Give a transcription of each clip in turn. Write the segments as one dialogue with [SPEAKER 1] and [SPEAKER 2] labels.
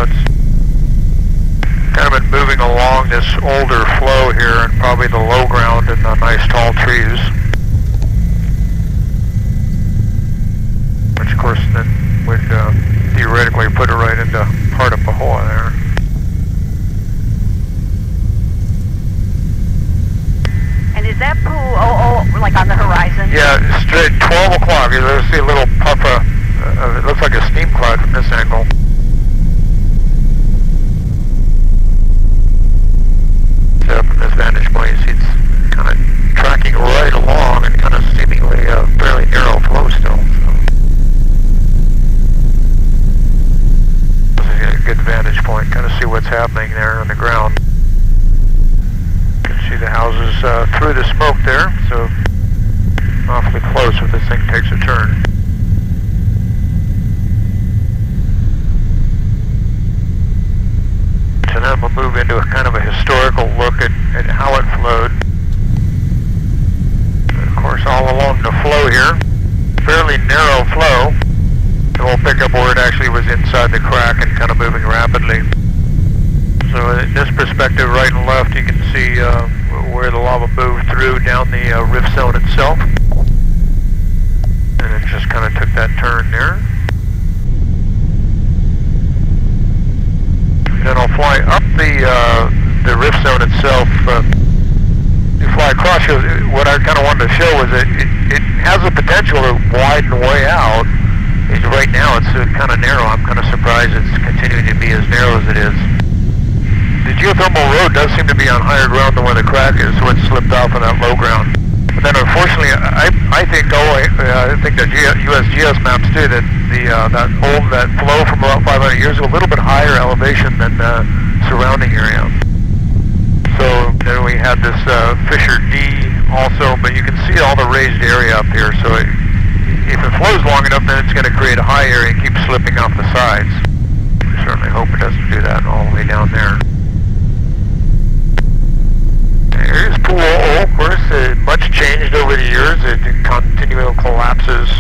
[SPEAKER 1] it's kind of been moving along this older flow here, and probably the low ground and the nice tall trees. Which of course then would theoretically put it right into part of Pahoa there.
[SPEAKER 2] And is that pool, like on the horizon?
[SPEAKER 1] Yeah, straight 12 o'clock. You see a little puff it looks like a steam cloud from this angle. So from this vantage point, you see it's kind of tracking right along and kind of seemingly a fairly narrow flow still. So. This is a good vantage point, kind of see what's happening there on the ground. You can see the houses through the smoke there, so awfully close if this thing takes a turn. So then we'll move into a kind of a historical look at how it flowed. And of course, all along the flow here, fairly narrow flow, and we'll pick up where it actually was inside the crack and kind of moving rapidly. So in this perspective, right and left, you can see where the lava moved through down the rift zone itself. And it just kind of took that turn there. Then I'll fly up the rift zone itself. You fly across, what I kind of wanted to show was that it has the potential to widen way out. Right now it's kind of narrow. I'm kind of surprised it's continuing to be as narrow as it is. The geothermal road does seem to be on higher ground than where the crack is, so it slipped off on that low ground. But then unfortunately, I think the USGS maps too, that that flow from about 500 years ago, a little bit higher elevation than the surrounding area. So then we had this fissure D also, but you can see all the raised area up here. So if it flows long enough, then it's going to create a high area and keep slipping off the sides. I certainly hope it doesn't do that all the way down there. Here's Pool 00, of course, much changed over the years. It continually collapses.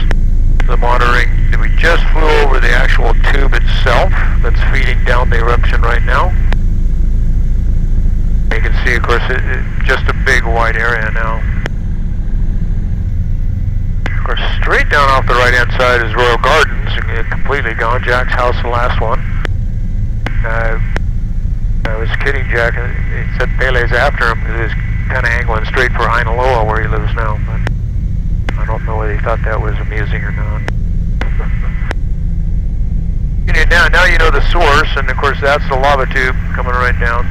[SPEAKER 1] The monitoring, we just flew over the actual tube itself that's feeding down the eruption right now. You can see, of course, just a big wide area now. Of course, straight down off the right-hand side is Royal Gardens, completely gone. Jack's house, the last one. I was kidding Jack. He said Pele's after him because he was kind of angling straight for Ainaloa where he lives now. But I don't know whether he thought that was amusing or not. Now you know the source, and of course that's the lava tube coming right down.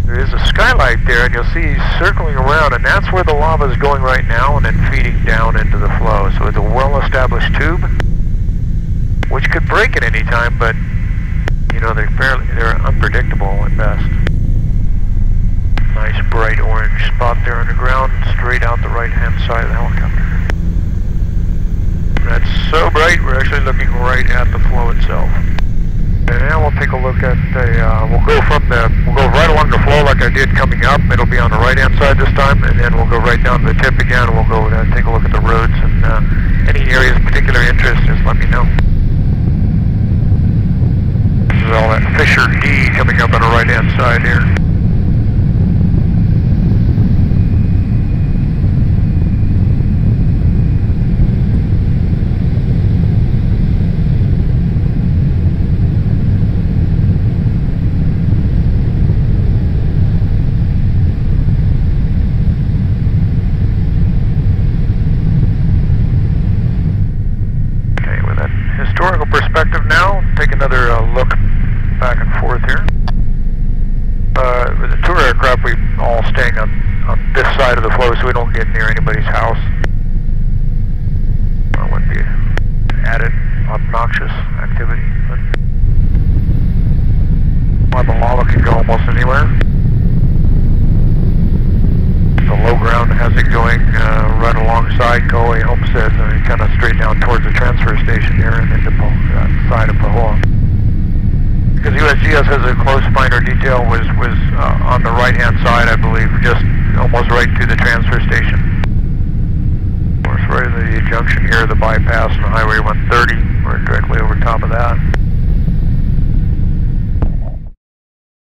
[SPEAKER 1] There is a skylight there, and you'll see he's circling around, and that's where the lava is going right now, and then feeding down into the flow. So it's a well-established tube, which could break at any time, but you know, they're unpredictable at best. Nice bright orange spot there on the ground, straight out the right-hand side of the helicopter. That's so bright, we're actually looking right at the flow itself. And now we'll take a look at we'll go right along the flow like I did coming up. It'll be on the right-hand side this time, and then we'll go right down to the tip again. We'll go take a look at the roads, and any areas of particular interest, just let me know. All that fissure D coming up on the right-hand side here. Okay, with that historical perspective now, take another look back and forth here. With the tour aircraft, we all staying on this side of the flow so we don't get near anybody's house. That wouldn't be added obnoxious activity, but the lava can go almost anywhere. The low ground has it going right alongside Kauai Homestead, and kind of straight down towards the transfer station here and into that side of Pahoa. Because USGS has a close finder detail was on the right-hand side, I believe, just almost right to the transfer station. Of course, right at the junction here, the bypass on Highway 130, we're directly over top of that.